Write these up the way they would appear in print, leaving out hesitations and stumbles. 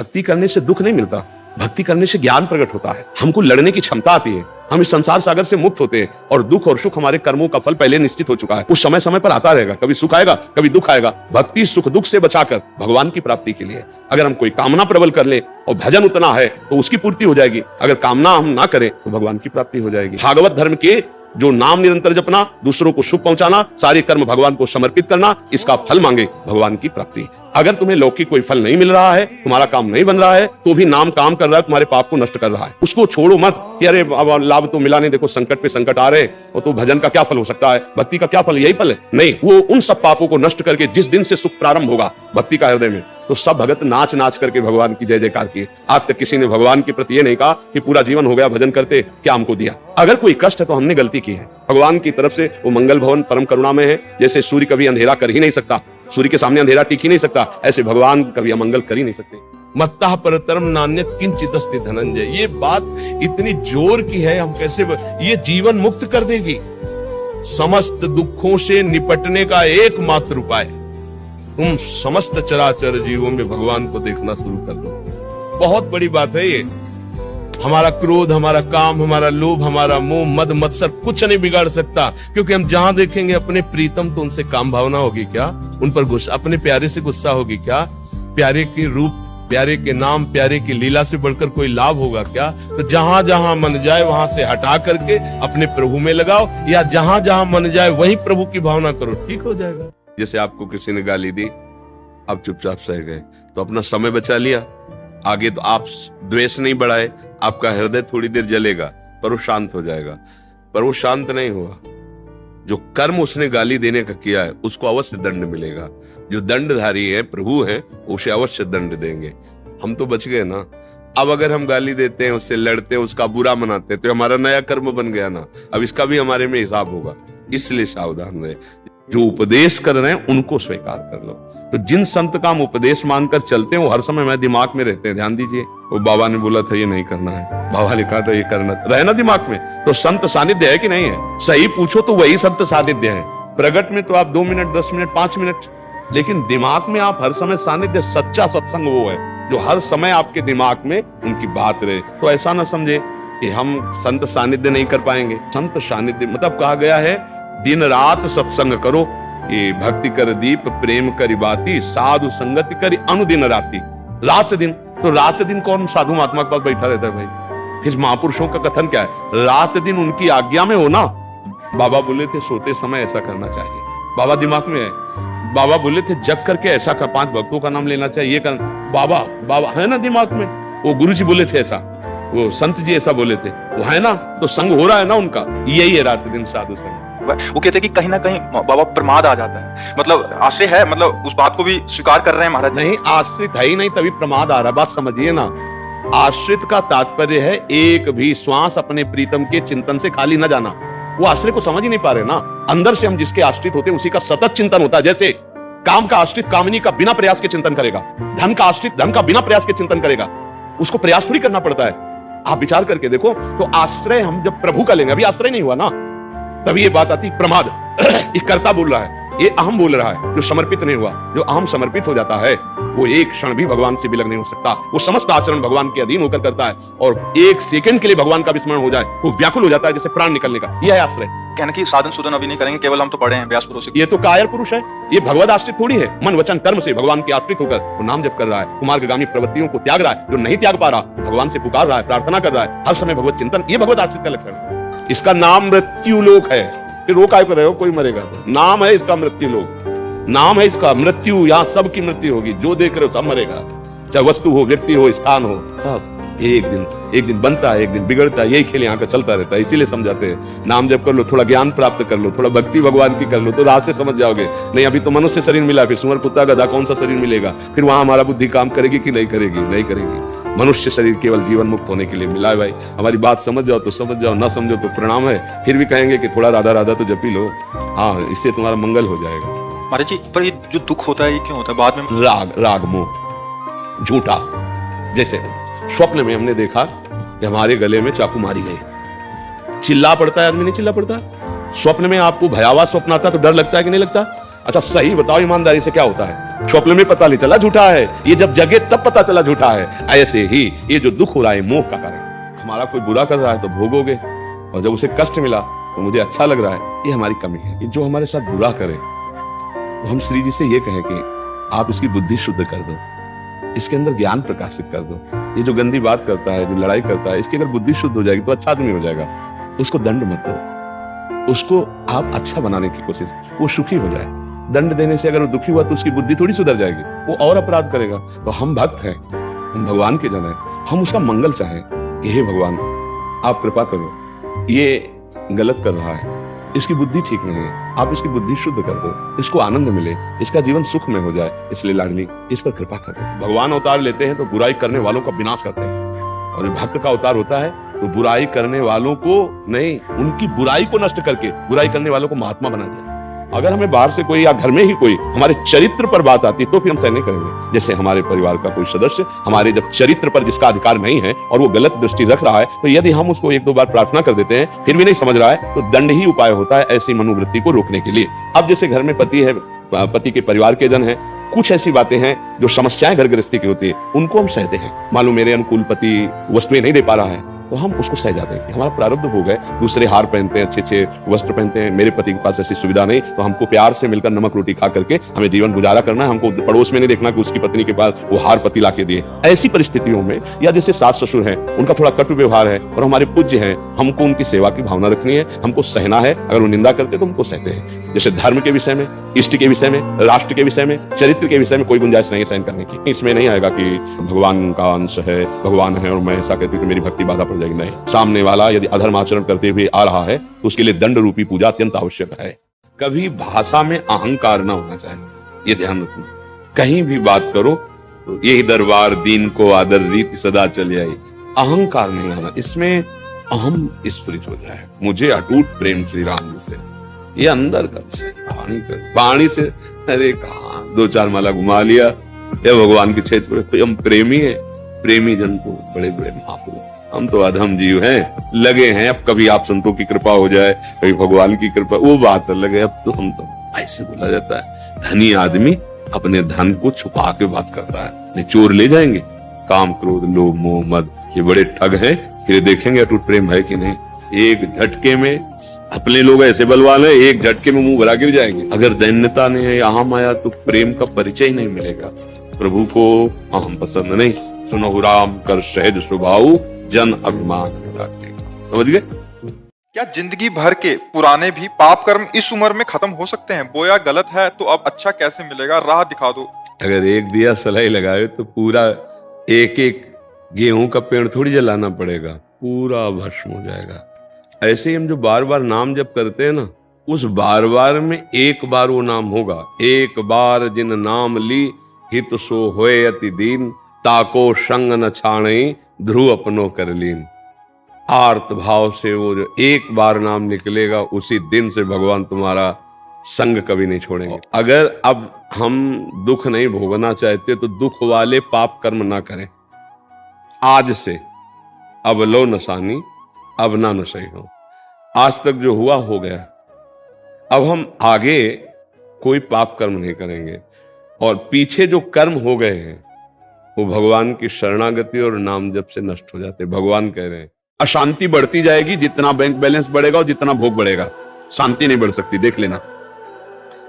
भक्ति करने से दुख नहीं मिलता, भक्ति करने से ज्ञान प्रकट होता है, हमको लड़ने की क्षमता आती है, हम इस संसार सागर से मुक्त होते हैं और दुख और सुख हमारे कर्मों का फल पहले निश्चित हो चुका है। उस समय समय पर आता रहेगा, कभी सुख आएगा कभी दुख आएगा। भक्ति सुख दुख से बचाकर भगवान की प्राप्ति के लिए, अगर हम कोई कामना प्रबल कर ले और भजन उतना है तो उसकी पूर्ति हो जाएगी, अगर कामना हम ना करें तो भगवान की प्राप्ति हो जाएगी। भागवत धर्म के जो नाम निरंतर जपना, दूसरों को सुख पहुंचाना, सारे कर्म भगवान को समर्पित करना, इसका फल मांगे भगवान की प्राप्ति। अगर तुम्हें लौकिक कोई फल नहीं मिल रहा है, तुम्हारा काम नहीं बन रहा है, तो भी नाम काम कर रहा है, तुम्हारे पाप को नष्ट कर रहा है, उसको छोड़ो मत कि अरे लाभ तो मिला नहीं, देखो संकट पे संकट आ रहे और तो भजन का क्या फल हो सकता है, भक्ति का क्या फल, यही फल है। नहीं, वो उन सब पापों को नष्ट करके जिस दिन से सुख प्रारंभ होगा भक्ति का हृदय में, तो सब भगत नाच नाच करके भगवान की जय जयकार किए। आज तक किसी ने भगवान के प्रति ये नहीं कहा कि पूरा जीवन हो गया भजन करते, क्या हमको दिया। अगर कोई कष्ट है तो हमने गलती की है। भगवान की तरफ से वो मंगल भवन परम करुणा में है। जैसे सूर्य कभी अंधेरा कर ही नहीं सकता, सूर्य के सामने अंधेरा टिक ही नहीं सकता, ऐसे भगवान कभी अमंगल कर ही नहीं सकते। मत्तः परतरम नान्यत् किंचिदस्ति धनंजय, ये बात इतनी जोर की है, हम कैसे ये जीवन मुक्त कर देगी। समस्त दुखों से निपटने का एकमात्र उपाय, तुम समस्त चराचर जीवों में भगवान को देखना शुरू कर दो। बहुत बड़ी बात है ये। हमारा क्रोध, हमारा काम, हमारा लोभ, हमारा मोह, मद मत्सर कुछ नहीं बिगाड़ सकता, क्योंकि हम जहां देखेंगे अपने प्रीतम तो उनसे काम भावना होगी क्या, उन पर गुस्सा, अपने प्यारे से गुस्सा होगी क्या, प्यारे के रूप, प्यारे के नाम, प्यारे की लीला से बढ़कर कोई लाभ होगा क्या। तो जहां जहां मन जाए वहां से हटा करके अपने प्रभु में लगाओ, या जहां जहां मन जाए वहीं प्रभु की भावना करो, ठीक हो जाएगा। जैसे आपको किसी ने गाली दी, आप चुपचाप सह गए तो अपना समय बचा लिया, आगे तो आप द्वेष नहीं बढ़ाए, आपका हृदय थोड़ी देर जलेगा पर वो शांत हो जाएगा। पर वो शांत नहीं हुआ, जो कर्म उसने गाली देने का किया है उसको अवश्य दंड मिलेगा। जो दंडधारी है, प्रभु है, उसे अवश्य दंड देंगे। हम तो बच गए ना। अब अगर हम गाली देते हैं, उससे लड़ते हैं, उसका बुरा मनाते हैं, तो हमारा नया कर्म बन गया ना। अब इसका भी हमारे में हिसाब होगा, इसलिए सावधान रहे। जो उपदेश कर रहे हैं उनको स्वीकार कर लो। तो जिन संत का हम उपदेश मानकर चलते हैं वो हर समय हमारे दिमाग में रहते हैं। ध्यान दीजिए, वो बाबा ने बोला था ये नहीं करना है, बाबा लिखा था ये करना, रहे ना दिमाग में। तो संत सानिध्य है कि नहीं है? सही पूछो तो वही संत सानिध्य है। प्रगट में तो आप 2 मिनट, 10 मिनट, 5 मिनट, लेकिन दिमाग में आप हर समय सानिध्य। सच्चा सत्संग वो है जो हर समय आपके दिमाग में उनकी बात रहे। तो ऐसा ना समझे कि हम संत सानिध्य नहीं कर पाएंगे। संत सानिध्य मतलब कहा गया है दिन रात सत्संग करो, ये भक्ति कर दीप प्रेम करी बाती, साधु संगति करी अनुदिन राती। रात दिन, तो रात दिन कौन साधु महात्मा के पास बैठा रहता है भाई? फिर महापुरुषों का कथन क्या है? रात दिन उनकी आज्ञा में हो ना। बाबा बोले थे सोते समय ऐसा करना चाहिए, बाबा दिमाग में है। बाबा बोले थे जग करके ऐसा कर, 5 भक्तों का नाम लेना चाहिए, बाबा बाबा है ना दिमाग में। वो गुरु जी बोले थे ऐसा, वो संत जी ऐसा बोले थे, वो है ना, तो संग हो रहा है ना उनका। यही है रात दिन साधु संग। वो कहते हैं कि कहीं ना कहीं बाबा प्रमाद आ जाता है, मतलब आश्रय है, मतलब उस बात को भी स्वीकार कर रहे हैं महाराज। नहीं, आश्रित है ही नहीं तभी प्रमाद आ रहा है, बात समझिए ना। आश्रित का तात्पर्य है एक भी श्वास अपने प्रीतम के चिंतन से खाली न जाना। वो आश्रय को समझ ही नहीं पा रहे ना। अंदर से हम जिसके आश्रित होते हैं उसी का सतत चिंतन होता है। जैसे काम का आश्रित कामनी का बिना प्रयास के चिंतन करेगा, धन का आश्रित धन का बिना प्रयास के चिंतन करेगा, उसको प्रयास थोड़ी करना पड़ता है। आप विचार करके देखो। तो आश्रय हम जब प्रभु का लेंगे, अभी आश्रय नहीं हुआ ना, तभी ये बात आती प्रमाद। ये कर्ता बोल रहा है, ये अहम बोल रहा है, जो समर्पित नहीं हुआ। जो अहम समर्पित हो जाता है वो एक क्षण भी भगवान से विलग नहीं हो सकता। वो समस्त आचरण भगवान के अधीन होकर करता है, और एक सेकंड के लिए भगवान का विस्मरण हो जाए वो व्याकुल हो जाता है, जैसे प्राण निकलने का। यह है आश्रय। कहने की साधन सुधन अभी नहीं करेंगे, केवल हम तो पढ़े हैं व्यास पुरुष। ये तो कायर पुरुष है, ये भगवत आश्रित थोड़ी है। मन वचन कर्म से भगवान के आश्रित होकर वो नाम जप कर रहा है, कुमार्गामी प्रवृत्तियों को त्याग रहा है। जो नहीं त्याग पा रहा भगवान से पुकार रहा है, प्रार्थना कर रहा है, हर समय भगवत चिंतन, ये भगवत आश्रित का लक्षण है। इसका नाम मृत्यु लोक है। फिर वो काय कर रहे हो, कोई मरेगा, नाम है इसका मृत्यु लोक, नाम है इसका मृत्यु। यहाँ सबकी मृत्यु होगी, जो देख रहे हो सब मरेगा, चाहे वस्तु हो, व्यक्ति हो, स्थान हो, सब एक दिन बनता है, एक दिन बिगड़ता है। यही खेल यहाँ का चलता रहता है। इसीलिए समझाते हैं नाम जप कर लो, थोड़ा ज्ञान प्राप्त कर लो, थोड़ा भक्ति भगवान की कर लो, तो राह से समझ जाओगे। नहीं अभी तो मनुष्य शरीर मिला, फिर सुअर कुत्ता गधा कौन सा शरीर मिलेगा? फिर वहां हमारा बुद्धि काम करेगी कि नहीं करेगी? नहीं करेगी। मनुष्य शरीर केवल जीवन मुक्त होने के लिए मिला है भाई। हमारी बात समझ जाओ तो समझ जाओ, ना समझो तो प्रणाम है। फिर भी कहेंगे कि थोड़ा राधा राधा तो जपी लो, हाँ, इससे तुम्हारा मंगल हो जाएगा। महाराज जी, पर ये जो दुख होता है ये क्यों होता है बाद में? राग मोह झूठा। जैसे स्वप्न में हमने देखा कि हमारे गले में चाकू मारी गई, चिल्ला पड़ता है आदमी, नहीं चिल्ला पड़ता? स्वप्न में आपको भयावह स्वप्न आता तो डर लगता है कि नहीं लगता? अच्छा सही बताओ ईमानदारी से, क्या होता है? स्वप्न में पता नहीं चला झूठा है, ये जब जगे तब पता चला झूठा है। ऐसे ही ये जो दुख हो रहा है मोह का कारण। हमारा कोई बुरा कर रहा है तो भोगोगे, और जब उसे कष्ट मिला तो मुझे अच्छा लग रहा है, ये हमारी कमी है। जो हमारे साथ बुरा करे तो हम श्री जी से ये कहें कि आप इसकी बुद्धि शुद्ध कर दो, इसके अंदर ज्ञान प्रकाशित कर दो। ये जो गंदी बात करता है, जो लड़ाई करता है, इसकी अगर बुद्धि शुद्ध हो जाएगी तो अच्छा आदमी हो जाएगा। उसको दंड मत दो, उसको आप अच्छा बनाने की कोशिश, वो सुखी हो जाए। दंड देने से अगर वो दुखी हुआ तो उसकी बुद्धि थोड़ी सुधर जाएगी, वो और अपराध करेगा। तो हम भक्त हैं, हम भगवान के जन हैं, हम उसका मंगल चाहें कि हे भगवान आप कृपा करो, ये गलत कर रहा है, इसकी बुद्धि ठीक नहीं है, आप इसकी बुद्धि शुद्ध कर दो, इसको आनंद मिले, इसका जीवन सुख में हो जाए, इसलिए लाडली इस पर कृपा कर दो। भगवान अवतार लेते हैं तो बुराई करने वालों का विनाश करते हैं, और भक्त का अवतार होता है तो बुराई करने वालों को नहीं, उनकी बुराई को नष्ट करके बुराई करने वालों को महात्मा बना दिया। अगर हमें बाहर से कोई या घर में ही कोई हमारे चरित्र पर बात आती तो फिर हम सहन नहीं करेंगे। जैसे हमारे परिवार का कोई सदस्य हमारे जब चरित्र पर जिसका अधिकार नहीं है और वो गलत दृष्टि रख रहा है, तो यदि हम उसको एक दो बार प्रार्थना कर देते हैं फिर भी नहीं समझ रहा है, तो दंड ही उपाय होता है ऐसी मनोवृत्ति को रोकने के लिए। अब जैसे घर में पति है, पति के परिवार के जन हैं, कुछ ऐसी बातें हैं जो समस्याएं घर गृहस्थी की होती है, उनको हम सहते हैं। मालूम मेरे अनुकूल पति वस्तुएं नहीं दे पा रहा है तो हम उसको सह जाते हैं कि हमारा प्रारब्ध हो गए, दूसरे हार पहनते हैं, अच्छे अच्छे वस्त्र पहनते हैं, मेरे पति के पास ऐसी सुविधा नहीं, तो हमको प्यार से मिलकर नमक रोटी खा करके हमें जीवन गुजारा करना है। हमको पड़ोस में नहीं देखना कि उसकी पत्नी के पास वो हार पति ला के दिए। ऐसी परिस्थितियों में, या जैसे सास ससुर हैं, उनका थोड़ा कटु व्यवहार है और हमारे पूज्य हैं, हमको उनकी सेवा की भावना रखनी है, हमको सहना है। अगर वो निंदा करते तो हमको सहते हैं। जैसे धर्म के विषय में, इष्ट के विषय में, राष्ट्र के विषय में, चरित्र के विषय में कोई गुंजाइश नहीं है सहन करने की। इसमें नहीं आएगा कि भगवान का अंश है, भगवान है और मैं ऐसा कहती हूँ तो मेरी भक्ति बाधा पड़ जाएगी। नहीं, सामने वाला यदि अधर्म आचरण करते हुए आ रहा है तो उसके लिए दंड रूपी पूजा अत्यंत आवश्यक है। कभी भाषा में अहंकार न होना चाहिए, ये ध्यान रखना। कहीं भी बात करो तो यही दरबार दीन को आदर रीति सदा चली आई, अहंकार नहीं आना, इसमें अहम स्फुरित हो जाए। मुझे अटूट प्रेम श्री राम से, ये अंदर का विषय, वाणी से अरे कहा दो चार माला घुमा लिया या भगवान के क्षेत्र में, हम प्रेमी है, प्रेमी जन को बड़े बड़े महापुरुष, हम तो अधम जीव हैं, लगे हैं। अब कभी आप संतों की कृपा हो जाए, कभी भगवान की कृपा, वो बात अलग है। अब तो हम तो ऐसे बोला जाता है, धनी आदमी अपने धन को छुपा के बात करता है, चोर ले जाएंगे। काम क्रोध लोभ मोह मद ये बड़े ठग हैं, फिर देखेंगे अटूट प्रेम है कि नहीं। एक झटके में अपने लोग ऐसे बलवान है, एक झटके में मुंह भरा गिर जाएंगे। अगर दैन्यता ने अहम आया तो प्रेम का परिचय नहीं मिलेगा। प्रभु को अहम पसंद नहीं, सुनो राम कर सहज स्वभाव जन अभिमान रखेगा। समझ गए? क्या जिंदगी भर के पुराने भी पाप कर्म इस उम्र में खत्म हो सकते हैं? बोया गलत है तो अब अच्छा कैसे मिलेगा? राह दिखा दो। अगर एक दिया सलाई लगाए तो पूरा एक एक गेहूं का पेड़ थोड़ी जलाना पड़ेगा, पूरा भस्म हो जाएगा। ऐसे ही हम जो बार बार नाम जप करते हैं ना, उस बार बार में एक बार वो नाम होगा। एक बार जिन नाम ली हित सो होए अति दीन, ताको संग न छाणई ध्रुव अपनो कर लीन। आर्त भाव से वो जो एक बार नाम निकलेगा, उसी दिन से भगवान तुम्हारा संग कभी नहीं छोड़ेंगे। अगर अब हम दुख नहीं भोगना चाहते तो दुख वाले पाप कर्म ना करें। आज से अब लो नसानी अब ना नशई हो। आज तक जो हुआ हो गया, अब हम आगे कोई पाप कर्म नहीं करेंगे। और पीछे जो कर्म हो गए हैं वो भगवान की शरणागति और नाम जप से नष्ट हो जाते। भगवान कह रहे हैं अशांति बढ़ती जाएगी, जितना बैंक बैलेंस बढ़ेगा और जितना भोग बढ़ेगा, शांति नहीं बढ़ सकती। देख लेना,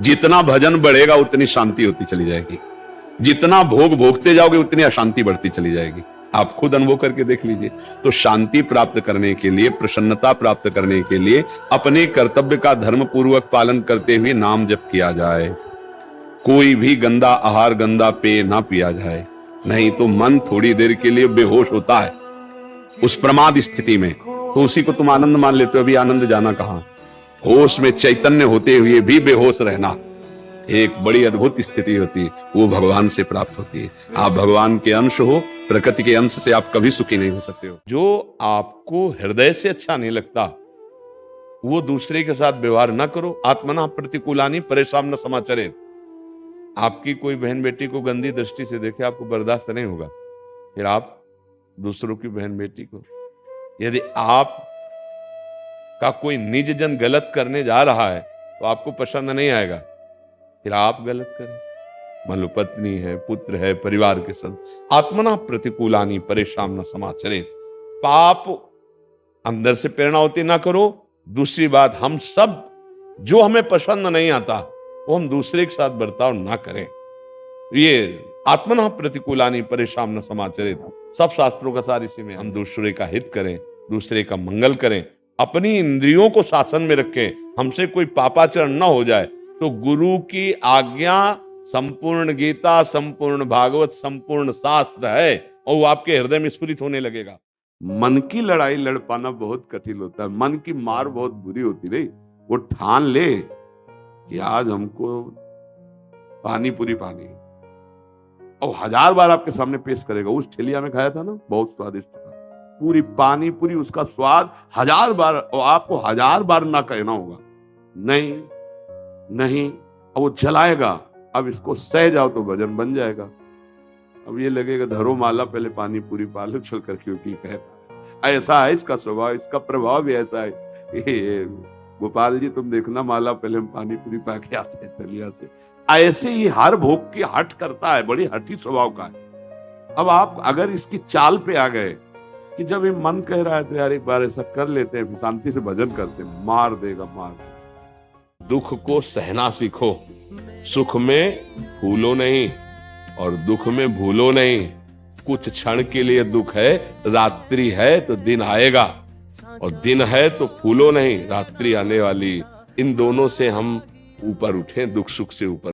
जितना भजन बढ़ेगा उतनी शांति होती चली जाएगी, जितना भोग भोगते जाओगे उतनी अशांति बढ़ती चली जाएगी। आप खुद अनुभव करके देख लीजिए। तो शांति प्राप्त करने के लिए, प्रसन्नता प्राप्त करने के लिए अपने कर्तव्य का धर्म पूर्वक पालन करते हुए नाम जप किया जाए। कोई भी गंदा आहार, गंदा पेय ना पिया जाए, नहीं तो मन थोड़ी देर के लिए बेहोश होता है उस प्रमाद स्थिति में, तो उसी को तुम आनंद मान लेते हो। अभी आनंद जाना कहां? होश में चैतन्य होते हुए भी बेहोश रहना एक बड़ी अद्भुत स्थिति होती है, वो भगवान से प्राप्त होती है। आप भगवान के अंश हो, प्रकृति के अंश से आप कभी सुखी नहीं हो सकते हो। जो आपको हृदय से अच्छा नहीं लगता वो दूसरे के साथ व्यवहार ना करो। आत्मना प्रतिकूलानी परेशान न समाचरे। आपकी कोई बहन बेटी को गंदी दृष्टि से देखे, आपको बर्दाश्त नहीं होगा, फिर आप दूसरों की बहन बेटी को, यदि आप का कोई निज जन गलत करने जा रहा है तो आपको पसंद नहीं आएगा, फिर आप गलत करें। मान लो पत्नी है, पुत्र है, परिवार के सदस्य। आत्मना प्रतिकूलानी परेशान न समाचरे, पाप अंदर से प्रेरणा होती ना करो। दूसरी बात, हम सब जो हमें पसंद नहीं आता वो हम दूसरे के साथ बर्ताव ना करें। ये आत्मना प्रतिकूलानी परेशान न समाचरे, सब शास्त्रों का सार इसी में। हम दूसरे का हित करें, दूसरे का मंगल करें, अपनी इंद्रियों को शासन में रखें, हमसे कोई पापाचरण न हो जाए। तो गुरु की आज्ञा संपूर्ण गीता, संपूर्ण भागवत, संपूर्ण शास्त्र है और वो आपके हृदय में स्फुरित होने लगेगा। मन की लड़ाई लड़ पाना बहुत कठिन होता है। मन की मार बहुत बुरी होती नहीं। वो ठान ले कि आज हमको पानी पूरी पानी, और 1000 बार आपके सामने पेश करेगा। उस ठेलिया में खाया था ना, बहुत स्वादिष्ट था, पूरी पानी पूरी, उसका स्वाद 1000 बार, और आपको 1000 बार ना कहना होगा नहीं नहीं, और वो जलाएगा। अब इसको सह जाओ तो भजन बन जाएगा। अब ये लगेगा धरो माला, पहले पानी पूरी पालो चल कर, क्योंकि कहता ऐसा है इसका स्वभाव, इसका प्रभाव भी ऐसा है। गोपाल जी तुम देखना, माला पहले हम पानी पूरी पा के आते हैं ठलिया से। ऐसे ही हर भोग की हट करता है, बड़ी हठी स्वभाव का है। अब आप अगर इसकी चाल पे आ गए कि जब ये मन कह रहा है तो यार एक बार ऐसा कर लेते हैं, शांति से भजन करते हैं, मार देगा मार। दुख को सहना सीखो, सुख में भूलो नहीं और दुख में भूलो नहीं। कुछ क्षण के लिए दुख है, रात्रि है तो दिन आएगा, और दिन है तो फूलो नहीं, रात्रि आने वाली। इन दोनों से हम ऊपर उठें, दुख सुख से ऊपर।